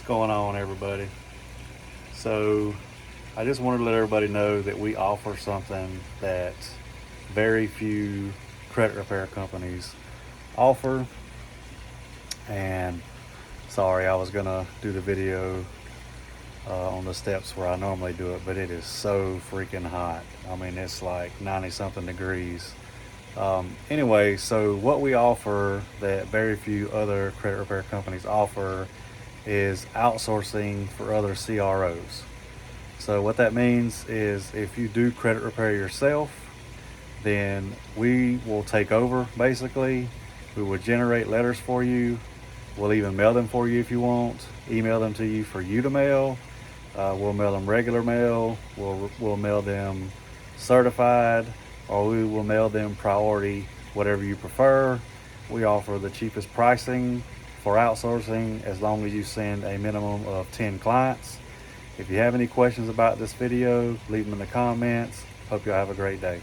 going on, everybody? So I just wanted to let everybody know that we offer something that very few credit repair companies offer. And sorry, I was gonna do the video on the steps where I normally do it, but it is so freaking hot. I mean, it's like 90 something degrees. Anyway, so what we offer that very few other credit repair companies offer is outsourcing for other CROs. So what that means is if you do credit repair yourself, then we will take over basically. We will generate letters for you. We'll even mail them for you if you want. Email them to you for you to mail. We'll mail them regular mail. We'll mail them certified, or we will mail them priority, whatever you prefer. We offer the cheapest pricing for outsourcing as long as you send a minimum of 10 clients. If you have any questions about this video, leave them in the comments. Hope y'all have a great day.